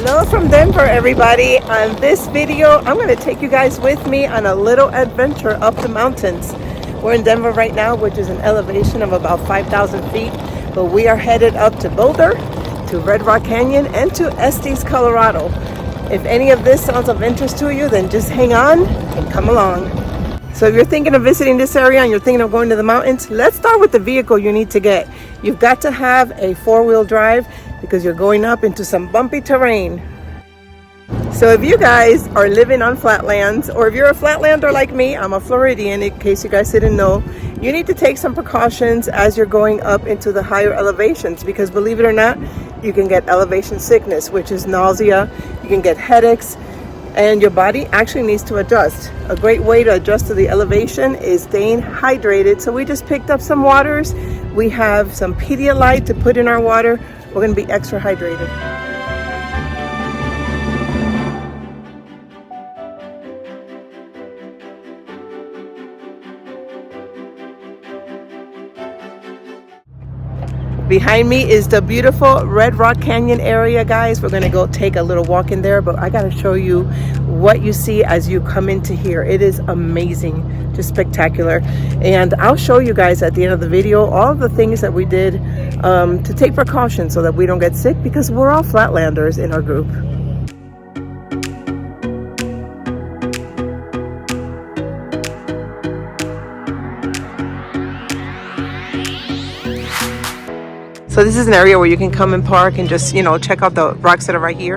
Hello from Denver, everybody. On this video, I'm going to take you guys with me on a little adventure up the mountains. We're in Denver right now, which is an elevation of about 5,000 feet, but we are headed up to Boulder, to Red Rock Canyon, and to Estes, Colorado. If any of this sounds of interest to you, then just hang on and come along. So if you're thinking of visiting this area and you're thinking of going to the mountains, let's start with the vehicle you need to get. You've got to have a four-wheel drive because you're going up into some bumpy terrain. So if you guys are living on flatlands, or if you're a flatlander like me, I'm a Floridian in case you guys didn't know, you need to take some precautions as you're going up into the higher elevations, because believe it or not, you can get elevation sickness, which is nausea, you can get headaches, and your body actually needs to adjust. A great way to adjust to the elevation is staying hydrated. So we just picked up some waters. We have some Pedialyte to put in our water. We're going to be extra hydrated. Behind me is the beautiful Red Rock Canyon area, guys. We're gonna go take a little walk in there, but I gotta show you what you see as you come into here. It is amazing, just spectacular. And I'll show you guys at the end of the video all of the things that we did to take precautions so that we don't get sick, because we're all flatlanders in our group. So this is an area where you can come and park and just, you know, check out the rocks that are right here.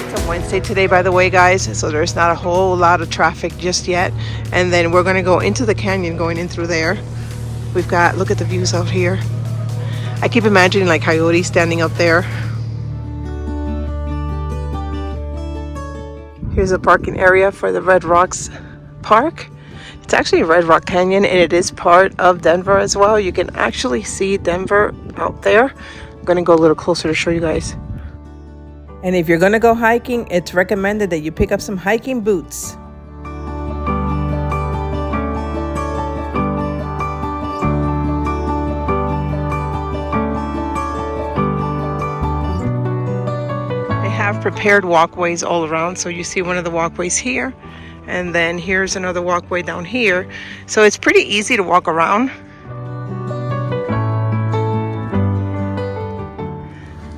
It's a Wednesday today, by the way, guys, so there's not a whole lot of traffic just yet. And then we're going to go into the canyon, going in through there. We've got, look at the views out here. I keep imagining like coyotes standing up there. Here's a parking area for the Red Rocks Park. It's actually Red Rock Canyon, and it is part of Denver as well. You can actually see Denver out there. I'm gonna go a little closer to show you guys. And if you're gonna go hiking, it's recommended that you pick up some hiking boots. Have prepared walkways all around, so you see one of the walkways here, and then here's another walkway down here, so it's pretty easy to walk around.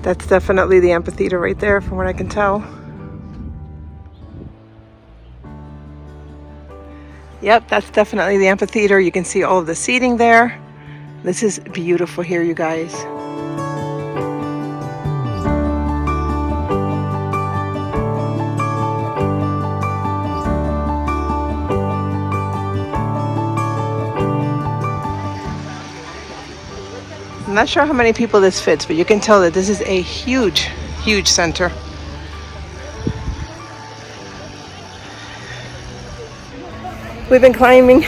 That's definitely the amphitheater right there from what I can tell. Yep, that's definitely the amphitheater. You can see all of the seating there. This is beautiful here, you guys. I'm not sure how many people this fits, but you can tell that this is a huge, huge center. We've been climbing,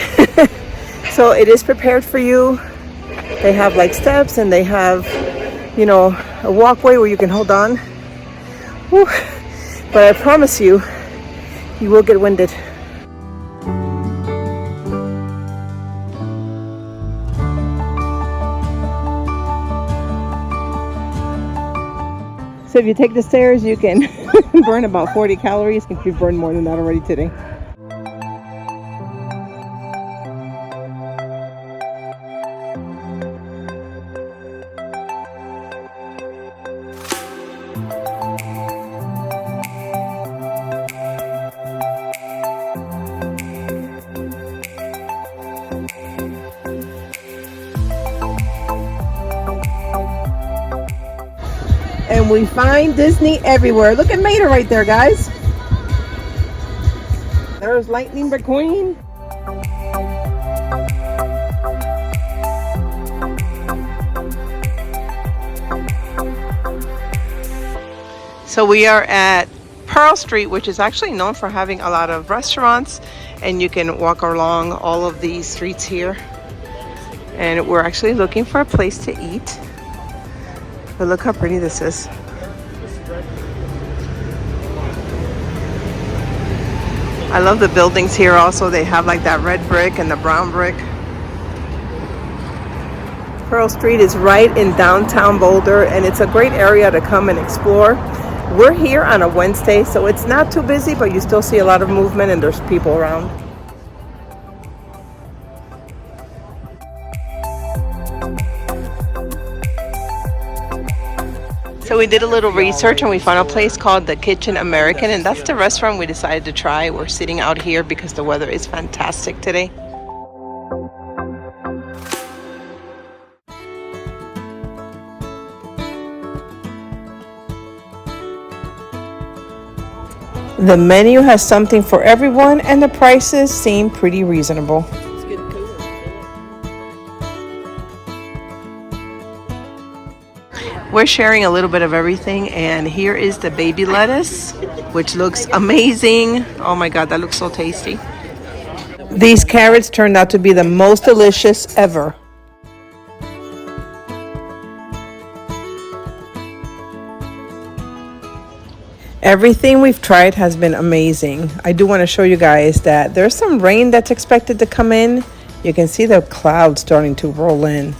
so it is prepared for you. They have like steps, and they have, you know, a walkway where you can hold on. Whew. But I promise you, you will get winded. So if you take the stairs, you can burn about 40 calories. I think we've burned more than that already today. And we find Disney everywhere. Look at Mater right there, guys. There's Lightning McQueen. So we are at Pearl Street, which is actually known for having a lot of restaurants, and you can walk along all of these streets here. And we're actually looking for a place to eat. But look how pretty this is. I love the buildings here also. They have like that red brick and the brown brick. Pearl Street is right in downtown Boulder, and it's a great area to come and explore. We're here on a Wednesday, so it's not too busy, but you still see a lot of movement and there's people around. So we did a little research and we found a place called the Kitchen American, and that's the restaurant we decided to try. We're sitting out here because the weather is fantastic today. The menu has something for everyone and the prices seem pretty reasonable. We're sharing a little bit of everything, and here is the baby lettuce, which looks amazing. Oh my God, that looks so tasty. These carrots turned out to be the most delicious ever. Everything we've tried has been amazing. I do want to show you guys that there's some rain that's expected to come in. You can see the clouds starting to roll in.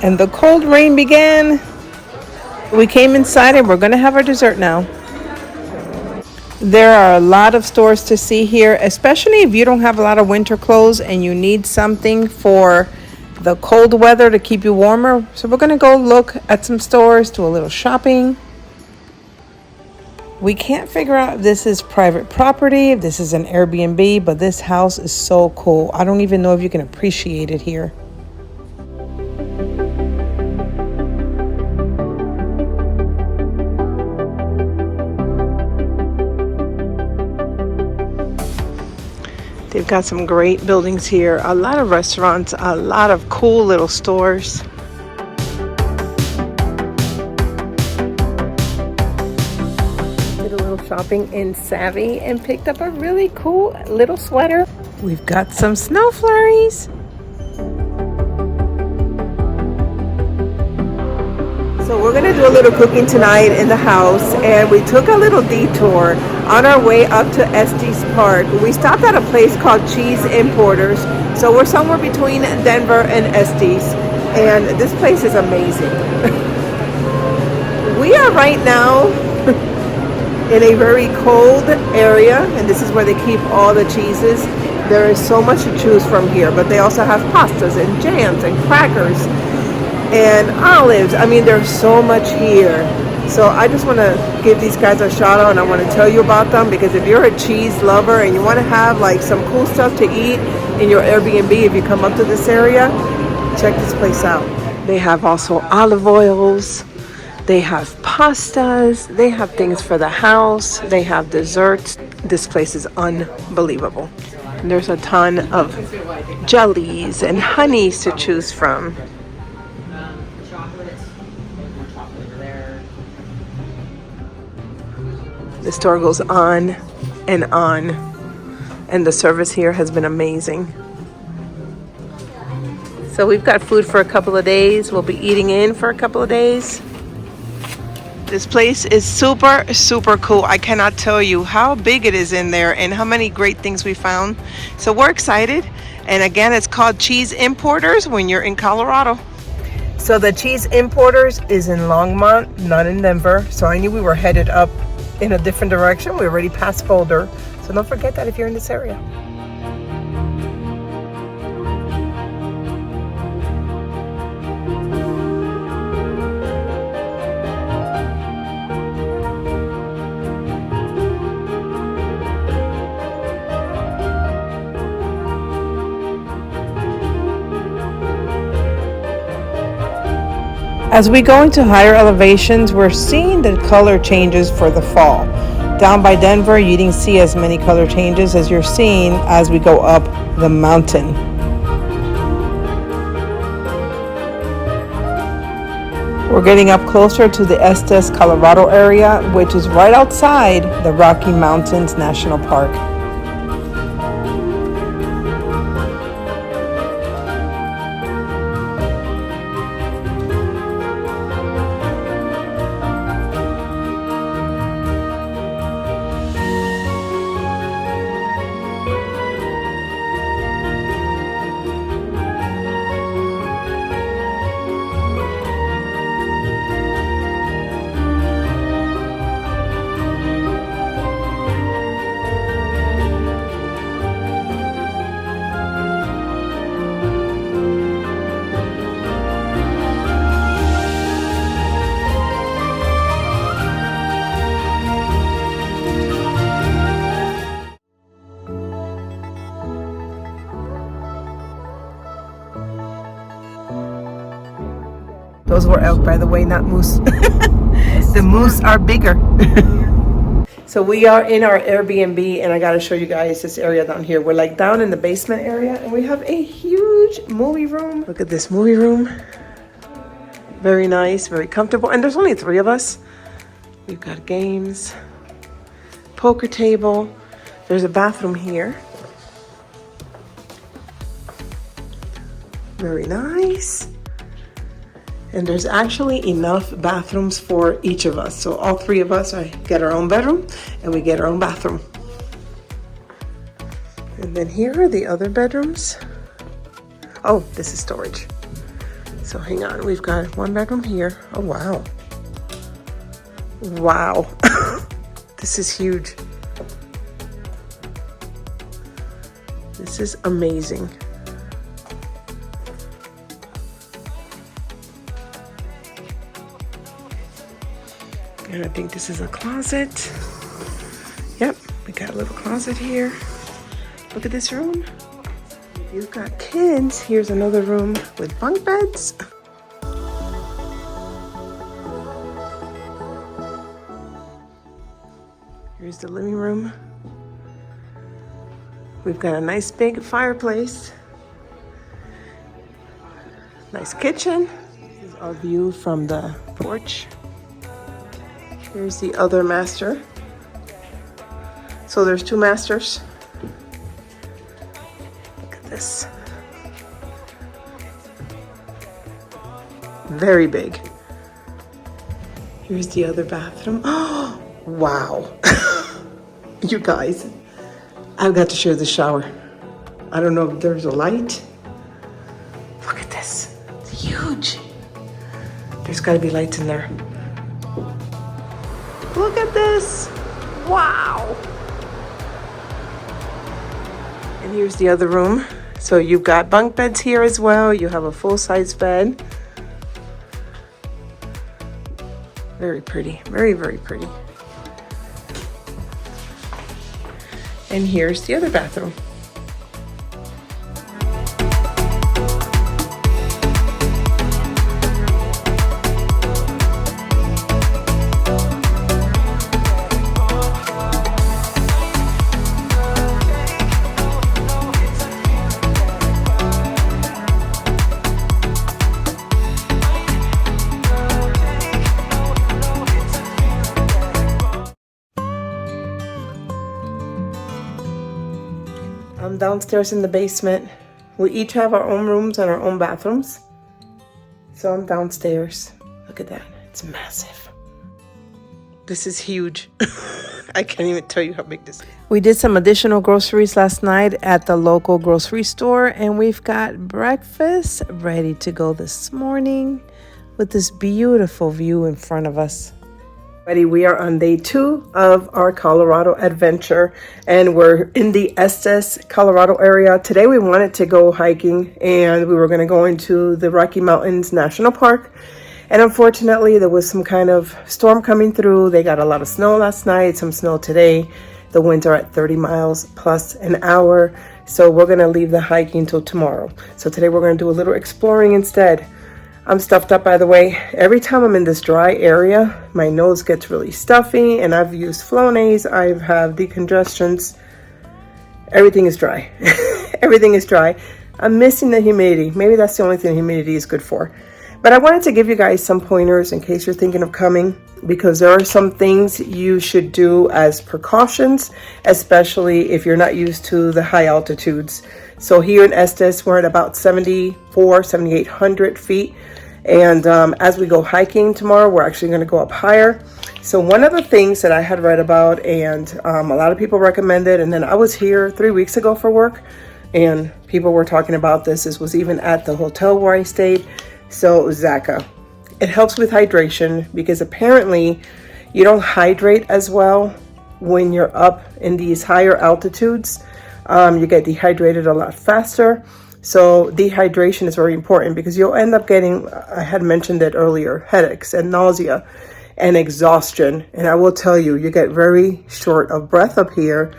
And the cold rain began. We came inside and we're going to have our dessert now. There are a lot of stores to see here, especially if you don't have a lot of winter clothes and you need something for the cold weather to keep you warmer. So we're going to go look at some stores, do a little shopping. We can't figure out if this is private property, if this is an Airbnb, but this house is so cool. I don't even know if you can appreciate it here. They've got some great buildings here, a lot of restaurants, a lot of cool little stores. Did a little shopping in Savvy and picked up a really cool little sweater. We've got some snow flurries. So we're gonna do a little cooking tonight in the house, and we took a little detour on our way up to Estes Park. We stopped at a place called Cheese Importers. So we're somewhere between Denver and Estes, and this place is amazing. We are right now in a very cold area, and this is where they keep all the cheeses. There is so much to choose from here, but they also have pastas and jams and crackers and olives. I mean, there's so much here. So I just want to give these guys a shout out, and I want to tell you about them, because if you're a cheese lover and you want to have like some cool stuff to eat in your Airbnb, if you come up to this area, check this place out. They have also olive oils, they have pastas, they have things for the house, they have desserts. This place is unbelievable. There's a ton of jellies and honeys to choose from. The store goes on, and the service here has been amazing. So we've got food for a couple of days. We'll be eating in for a couple of days. This place is super, super cool. I cannot tell you how big it is in there and how many great things we found. So we're excited. And again, it's called Cheese Importers when you're in Colorado. So the Cheese Importers is in Longmont, not in Denver. So I knew we were headed up in a different direction. We're already past Boulder. So don't forget that if you're in this area. As we go into higher elevations, we're seeing the color changes for the fall. Down by Denver, you didn't see as many color changes as you're seeing as we go up the mountain. We're getting up closer to the Estes, Colorado area, which is right outside the Rocky Mountains National Park. Those were elk, by the way, not moose. The moose are bigger. So we are in our Airbnb, and I got to show you guys this area down here. We're like down in the basement area, and we have a huge movie room. Look at this movie room. Very nice, very comfortable. And there's only 3 of us. We've got games, poker table. There's a bathroom here. Very nice. And there's actually enough bathrooms for each of us. So all 3 of us get our own bedroom and we get our own bathroom. And then here are the other bedrooms. Oh, this is storage. So hang on, we've got 1 bedroom here. Oh, wow. Wow. This is huge. This is amazing. And I think this is a closet. Yep, we got a little closet here. Look at this room. If you've got kids, here's another room with bunk beds. Here's the living room. We've got a nice big fireplace. Nice kitchen. This is our view from the porch. Here's the other master. So there's 2 masters. Look at this. Very big. Here's the other bathroom. Oh, wow. You guys, I've got to share the shower. I don't know if there's a light. Look at this. It's huge. There's got to be lights in there. Look at this. Wow. And here's the other room. So you've got bunk beds here as well. You have a full-size bed. Very pretty. Very, very pretty. And here's the other bathroom. I'm downstairs in the basement. We each have our own rooms and our own bathrooms. So I'm downstairs. Look at that. It's massive. This is huge. I can't even tell you how big this is. We did some additional groceries last night at the local grocery store, and we've got breakfast ready to go this morning with this beautiful view in front of us. We are on day 2 of our Colorado adventure, and we're in the Estes, Colorado area. Today we wanted to go hiking, and we were going to go into the Rocky Mountains National Park. And unfortunately, there was some kind of storm coming through. They got a lot of snow last night, some snow today. The winds are at 30 miles plus an hour. So we're going to leave the hiking till tomorrow. So today we're going to do a little exploring instead. I'm stuffed up, by the way. Every time I'm in this dry area, my nose gets really stuffy, and I've used Flonase, I have decongestants. Everything is dry. Everything is dry. I'm missing the humidity. Maybe that's the only thing humidity is good for. But I wanted to give you guys some pointers in case you're thinking of coming, because there are some things you should do as precautions, especially if you're not used to the high altitudes. So here in Estes, we're at about 7,800 feet. And as we go hiking tomorrow, we're actually going to go up higher. So one of the things that I had read about, and a lot of people recommended, and then I was here 3 weeks ago for work, and people were talking about this. This was even at the hotel where I stayed. So Zacca. It helps with hydration, because apparently you don't hydrate as well when you're up in these higher altitudes. You get dehydrated a lot faster. So dehydration is very important, because you'll end up getting, I had mentioned it earlier, headaches and nausea and exhaustion. And I will tell you, you get very short of breath up here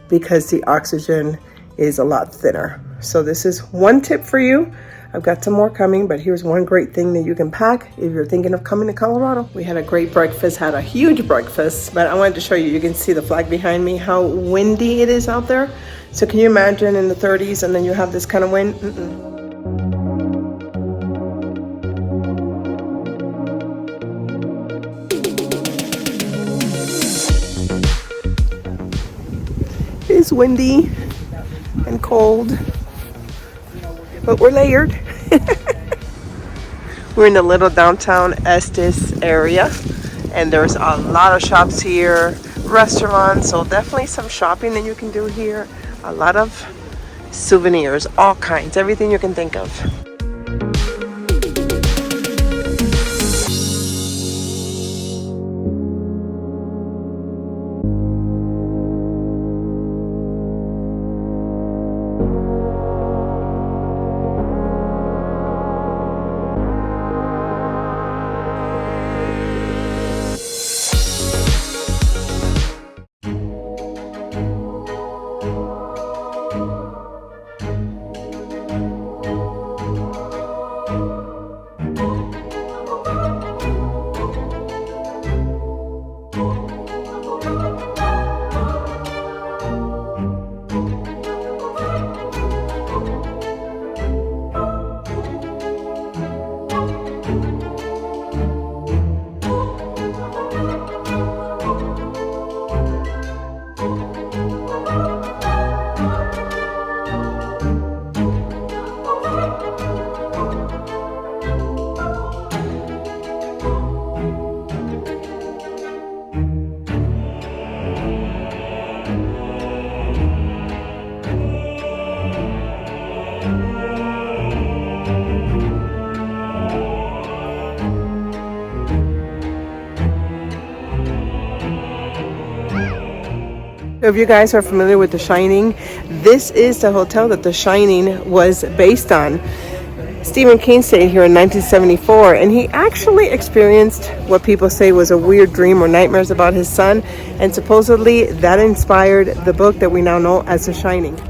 because the oxygen is a lot thinner. So this is one tip for you. I've got some more coming, but here's one great thing that you can pack if you're thinking of coming to Colorado. We had a great breakfast, had a huge breakfast, but I wanted to show you, you can see the flag behind me, how windy it is out there. So can you imagine in the 30s and then you have this kind of wind? It's windy and cold, but we're layered. We're in the little downtown Estes area, and there's a lot of shops here, restaurants, so definitely some shopping that you can do here. A lot of souvenirs, all kinds, everything you can think of. If you guys are familiar with The Shining, this is the hotel that The Shining was based on. Stephen King stayed here in 1974, and he actually experienced what people say was a weird dream or nightmares about his son, and supposedly that inspired the book that we now know as The Shining.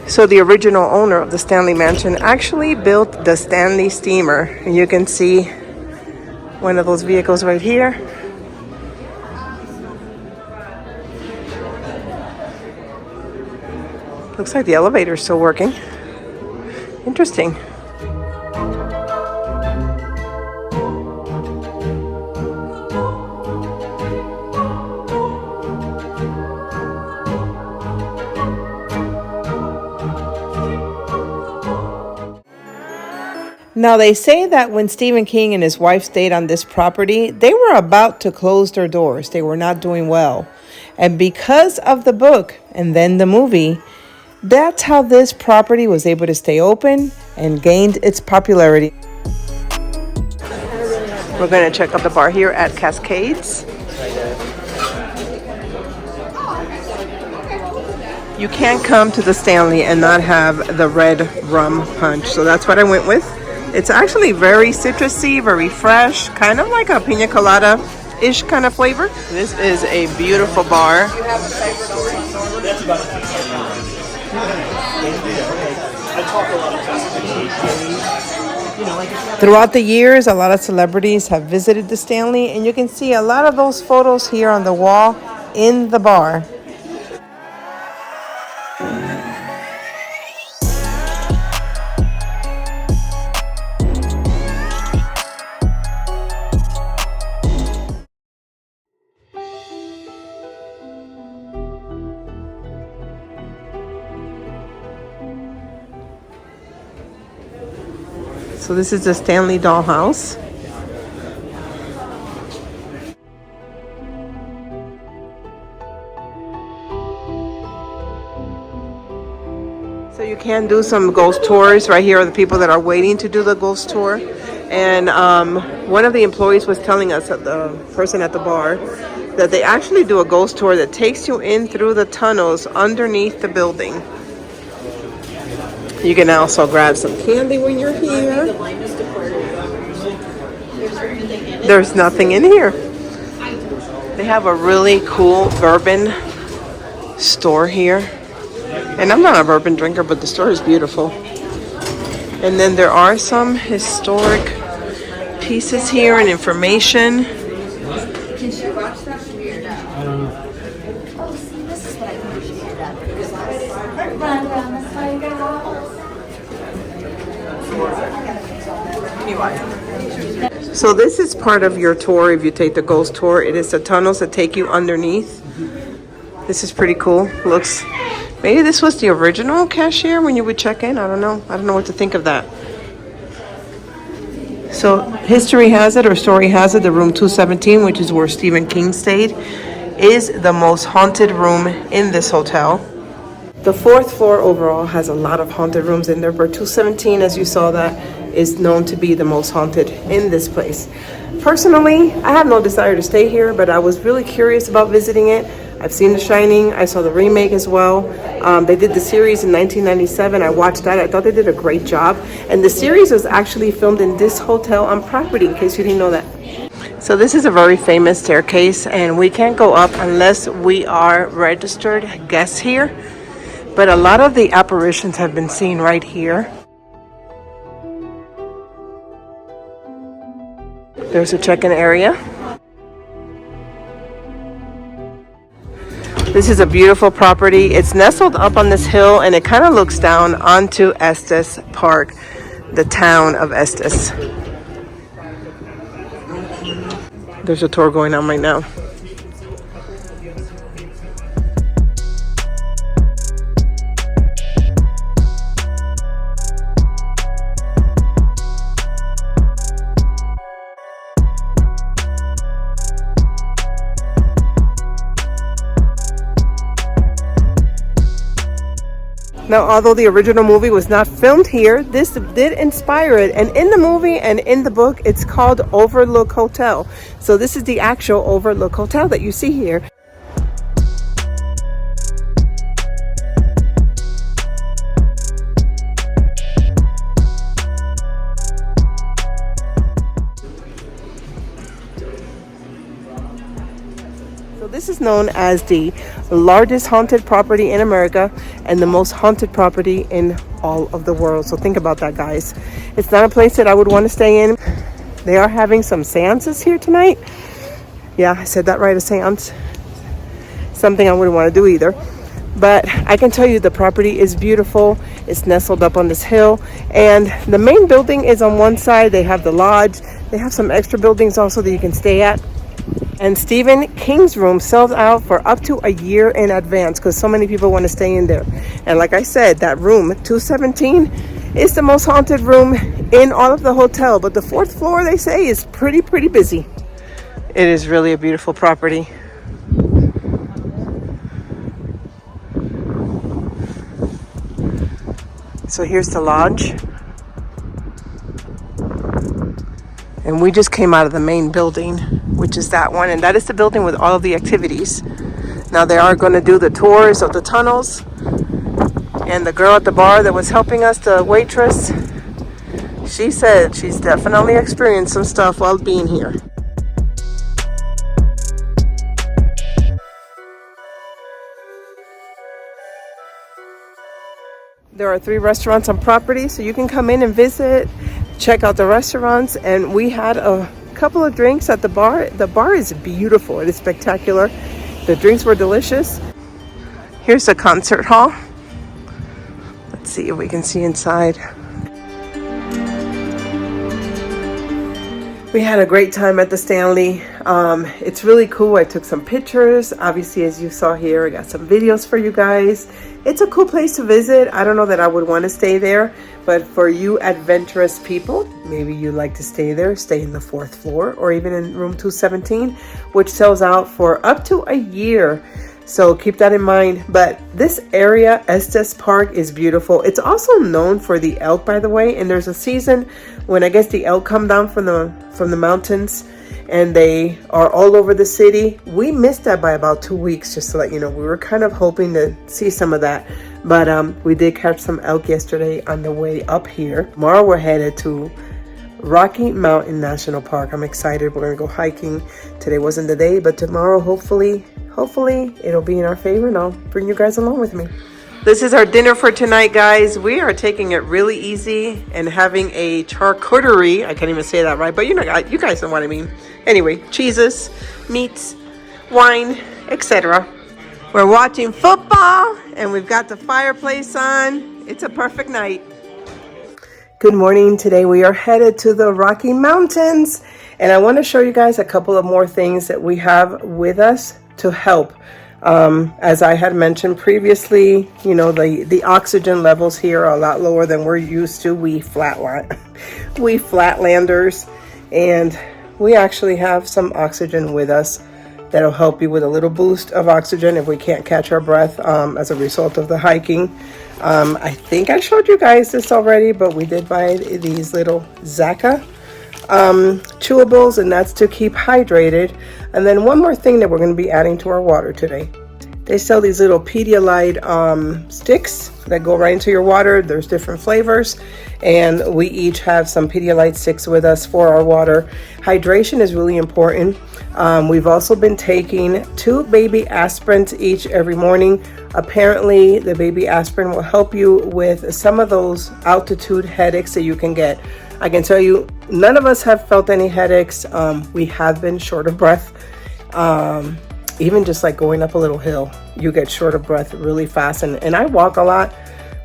So the original owner of the Stanley Mansion actually built the Stanley steamer. And you can see one of those vehicles right here. Looks like the elevator is still working. Interesting. Now, they say that when Stephen King and his wife stayed on this property, they were about to close their doors. They were not doing well. And because of the book and then the movie, that's how this property was able to stay open and gained its popularity. We're going to check out the bar here at Cascades. You can't come to the Stanley and not have the red rum punch. So that's what I went with. It's actually very citrusy, very fresh, kind of like a pina colada-ish kind of flavor. This is a beautiful bar. Throughout the years, a lot of celebrities have visited the Stanley, and you can see a lot of those photos here on the wall in the bar. So this is the Stanley dollhouse. So you can do some ghost tours. Right here are the people that are waiting to do the ghost tour. And one of the employees was telling us, the person at the bar, that they actually do a ghost tour that takes you in through the tunnels underneath the building. You can also grab some candy when you're here. there's nothing in here. They have a really cool bourbon store here. And I'm not a bourbon drinker, but the store is beautiful. And then there are some historic pieces here and information. Did you watch that movie or not? I don't know. Oh, see, this is what I think you should do. Run around the cycle. So this is part of your tour if you take the ghost tour. It is the tunnels that take you underneath. This is pretty cool. Looks, maybe this was the original cashier when you would check in. I don't know. I don't know what to think of that. So history has it, or story has it, the room 217, which is where Stephen King stayed, is the most haunted room in this hotel. The fourth floor overall has a lot of haunted rooms in there, but 217, as you saw, that is known to be the most haunted in this place. Personally, I have no desire to stay here, but I was really curious about visiting it. I've seen The Shining. I saw the remake as well. They did the series in 1997. I watched that. I thought they did a great job. And the series was actually filmed in this hotel on property, in case you didn't know that. So this is a very famous staircase, and we can't go up unless we are registered guests here. But a lot of the apparitions have been seen right here. There's a check-in area. This is a beautiful property. It's nestled up on this hill, and it kind of looks down onto Estes Park, the town of Estes. There's a tour going on right now. Now, although the original movie was not filmed here, this did inspire it. And in the movie and in the book, it's called Overlook Hotel. So this is the actual Overlook Hotel that you see here. So this is known as the largest haunted property in America and the most haunted property in all of the world. So think about that, guys. It's not a place that I would want to stay in. They are having some seances here tonight. Yeah, I said that right, a seance. Something I wouldn't want to do either. But I can tell you the property is beautiful. It's nestled up on this hill. And the main building is on one side. They have the lodge. They have some extra buildings also that you can stay at. And Stephen King's room sells out for up to a year in advance because so many people want to stay in there. And like I said, that room 217 is the most haunted room in all of the hotel. But the fourth floor, they say, is pretty busy. It is really a beautiful property. So here's the lodge. And we just came out of the main building, which is that one. And that is the building with all of the activities. Now they are going to do the tours of the tunnels. And the girl at the bar that was helping us, the waitress, she said she's definitely experienced some stuff while being here. There are 3 restaurants on property, so you can come in and visit, check out the restaurants. And we had a couple of drinks at the bar. The bar is beautiful. It is spectacular. The drinks were delicious. Here's the concert hall. Let's see if we can see inside. We had a great time at the Stanley. It's really cool. I took some pictures. Obviously, as you saw here, I got some videos for you guys. It's a cool place to visit. I don't know that I would want to stay there, but for you adventurous people, maybe you like to stay there, stay in the 4th floor or even in room 217, which sells out for up to a year. So keep that in mind. But this area, Estes Park, is beautiful. It's also known for the elk, by the way. And there's a season when I guess the elk come down from the mountains, and they are all over the city. We missed that by about 2 weeks, just to let you know. We were kind of hoping to see some of that. But we did catch some elk yesterday on the way up here. Tomorrow we're headed to Rocky Mountain National Park. I'm excited. We're gonna go hiking. Today wasn't the day, but tomorrow, hopefully it'll be in our favor, and I'll bring you guys along with me. This is our dinner for tonight, guys. We are taking it really easy and having a charcuterie. I can't even say that right, but you guys know what I mean. Anyway, cheeses, meats, wine, etc. We're watching football, and we've got the fireplace on. It's a perfect night. Good morning. Today we are headed to the Rocky Mountains, and I want to show you guys a couple of more things that we have with us to help. As I had mentioned previously, you know, the oxygen levels here are a lot lower than we're used to. We flatlanders, and we actually have some oxygen with us that'll help you with a little boost of oxygen if we can't catch our breath as a result of the hiking. I think I showed you guys this already, but we did buy these little Zaka chewables, and that's to keep hydrated. And then one more thing that we're going to be adding to our water today. They sell these little Pedialyte sticks that go right into your water. There's different flavors, and we each have some Pedialyte sticks with us for our water. Hydration is really important. We've also been taking 2 baby aspirins each every morning. Apparently, the baby aspirin will help you with some of those altitude headaches that you can get. I can tell you, none of us have felt any headaches. We have been short of breath. Even just like going up a little hill, you get short of breath really fast. And I walk a lot.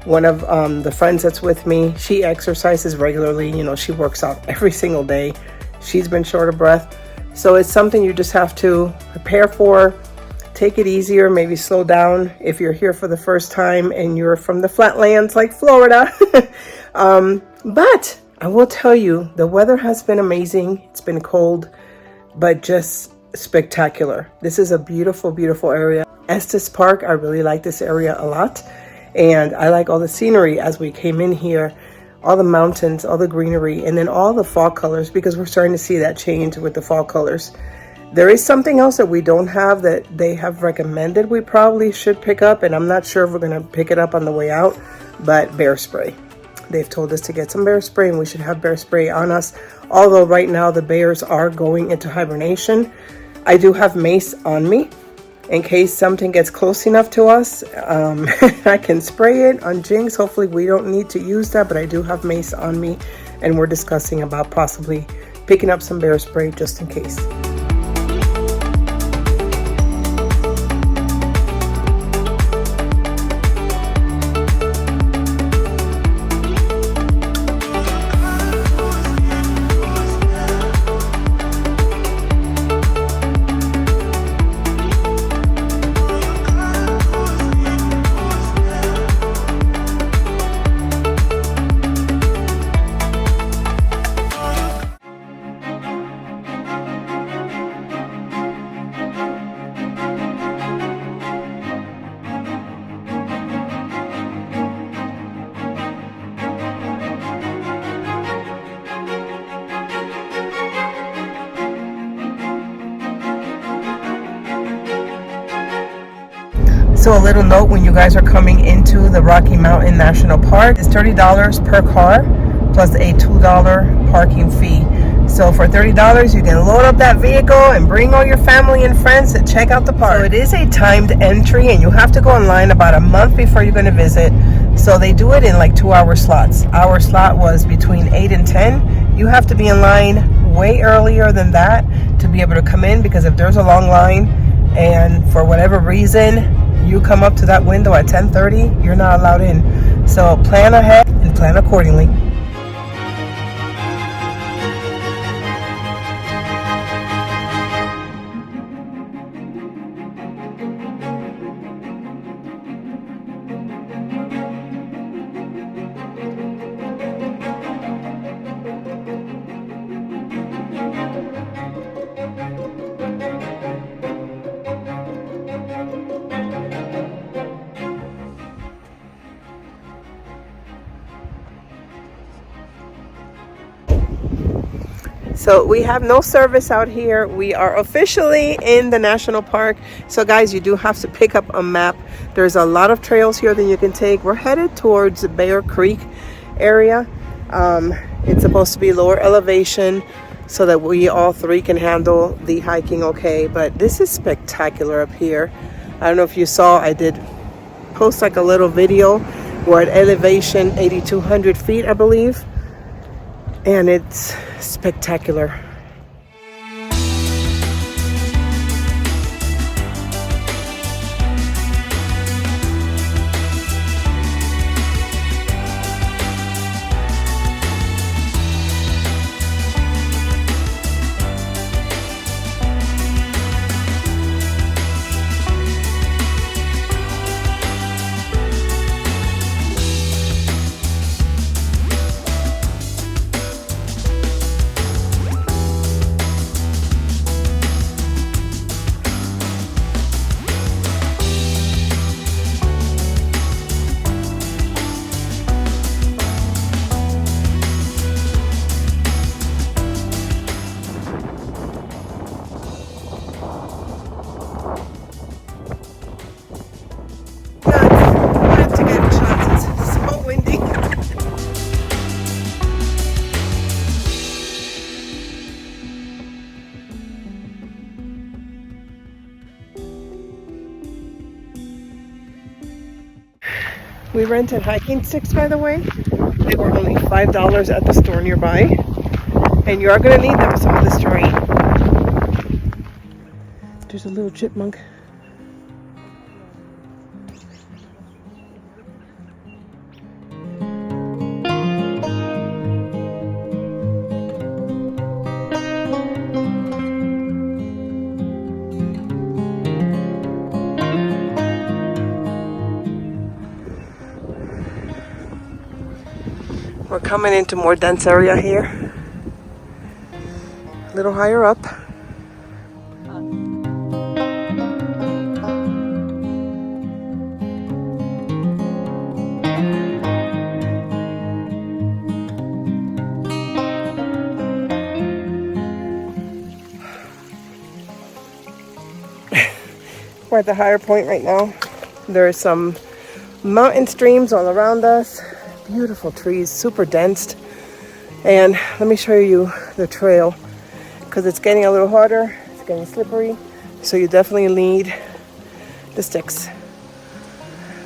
One of the friends that's with me, she exercises regularly. You know, she works out every single day. She's been short of breath. So it's something you just have to prepare for. Take it easier, maybe slow down if you're here for the first time and you're from the flatlands like Florida. But I will tell you, the weather has been amazing. It's been cold, but just spectacular. This is a beautiful, beautiful area. Estes Park, I really like this area a lot. And I like all the scenery as we came in here, all the mountains, all the greenery, and then all the fall colors, because we're starting to see that change with the fall colors. There is something else that we don't have that they have recommended we probably should pick up, and I'm not sure if we're going to pick it up on the way out, but bear spray. They've told us to get some bear spray, and we should have bear spray on us. Although right now the bears are going into hibernation, I do have mace on me in case something gets close enough to us. I can spray it on Jinx. Hopefully we don't need to use that, but I do have mace on me, and we're discussing about possibly picking up some bear spray just in case. So a little note, when you guys are coming into the Rocky Mountain National Park, it's $30 per car plus a $2 parking fee. So for $30, you can load up that vehicle and bring all your family and friends to check out the park. So it is a timed entry, and you have to go online about a month before you're going to visit. So they do it in like 2-hour slots. Our slot was between 8 and 10. You have to be in line way earlier than that to be able to come in, because if there's a long line and for whatever reason you come up to that window at 10:30, you're not allowed in. So plan ahead and plan accordingly. So we have no service out here. We are officially in the national park. So guys, you do have to pick up a map. There's a lot of trails here that you can take. We're headed towards Bear Creek area. It's supposed to be lower elevation so that we all three can handle the hiking okay. But this is spectacular up here. I don't know if you saw, I did post like a little video. We're at elevation 8,200 feet, I believe. And it's spectacular. We rented hiking sticks, by the way. They were only $5 at the store nearby. And you are going to need them with some of this terrain. There's a little chipmunk. We're coming into more dense area here. A little higher up. We're at the higher point right now. There are some mountain streams all around us. Beautiful trees, super dense. And let me show you the trail because it's getting a little harder. It's getting slippery. So you definitely need the sticks.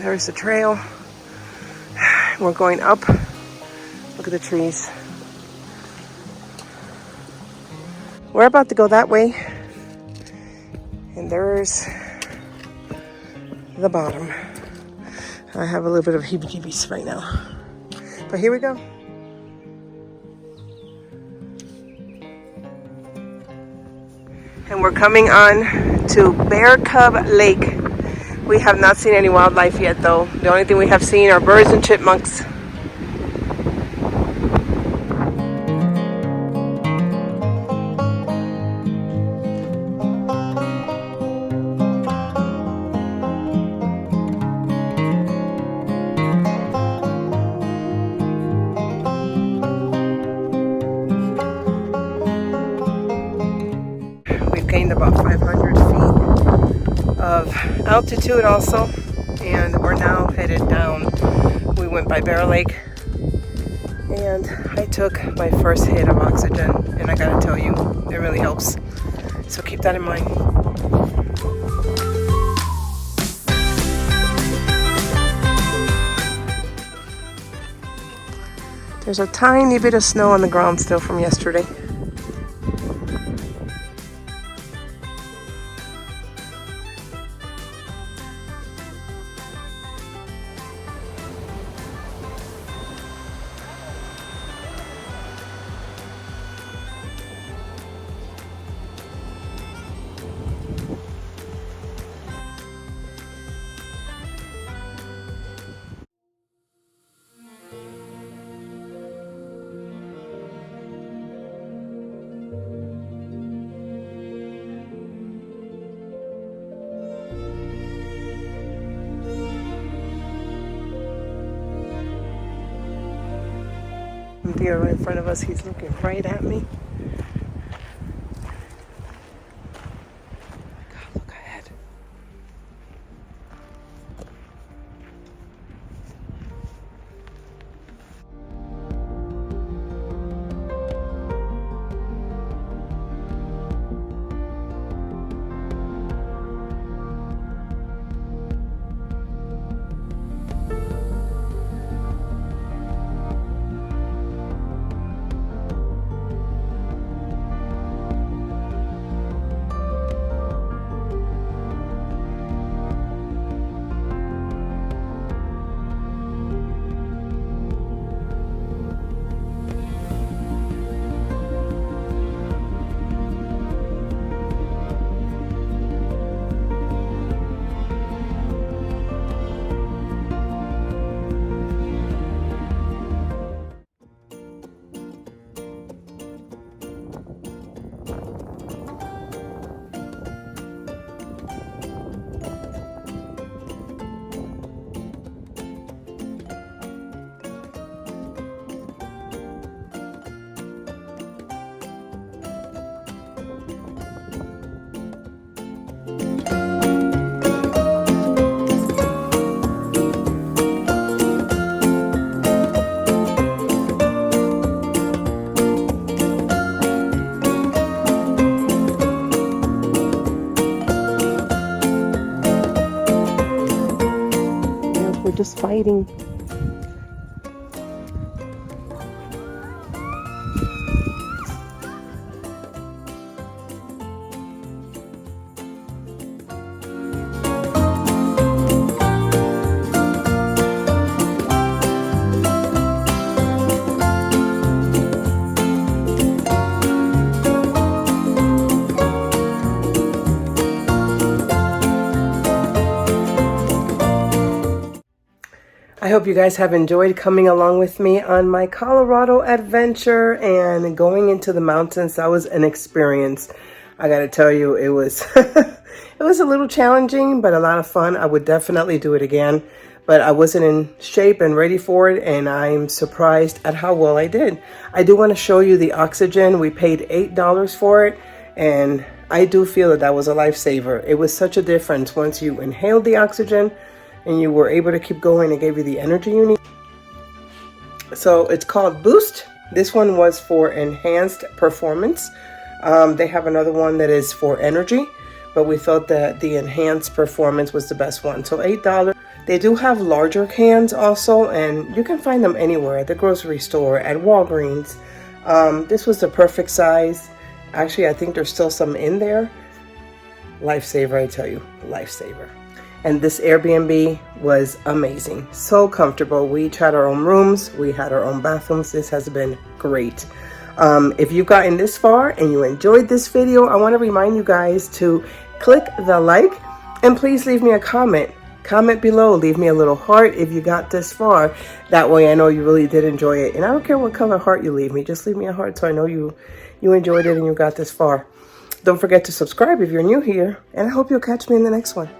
There's the trail. We're going up. Look at the trees. We're about to go that way. And there's the bottom. I have a little bit of heebie-jeebies right now. But here we go. And we're coming on to Bear Cub Lake. We have not seen any wildlife yet though. The only thing we have seen are birds and chipmunks. Gained about 500 feet of altitude also, and we're now headed down. We went by Bear Lake and I took my first hit of oxygen, and I gotta tell you, it really helps, so keep that in mind. There's a tiny bit of snow on the ground still from yesterday. Deer right in front of us, he's looking right at me. God, look ahead. We're just fighting. I hope you guys have enjoyed coming along with me on my Colorado adventure and going into the mountains. That was an experience. I gotta tell you, it was it was a little challenging, but a lot of fun. I would definitely do it again, but I wasn't in shape and ready for it, and I'm surprised at how well I did. I do want to show you the oxygen. We paid $8 for it, and I do feel that was a lifesaver. It was such a difference once you inhaled the oxygen and you were able to keep going. It gave you the energy you need. So it's called Boost. This one was for enhanced performance. They have another one that is for energy, but we felt that the enhanced performance was the best one. So $8. They do have larger cans also, and you can find them anywhere, at the grocery store, at Walgreens. This was the perfect size. Actually, I think there's still some in there. Lifesaver, I tell you, lifesaver. And this Airbnb was amazing. So comfortable. We each had our own rooms. We had our own bathrooms. This has been great. If you've gotten this far and you enjoyed this video, I want to remind you guys to click the like and please leave me a comment. Comment below. Leave me a little heart if you got this far. That way I know you really did enjoy it. And I don't care what color heart you leave me. Just leave me a heart so I know you enjoyed it and you got this far. Don't forget to subscribe if you're new here. And I hope you'll catch me in the next one.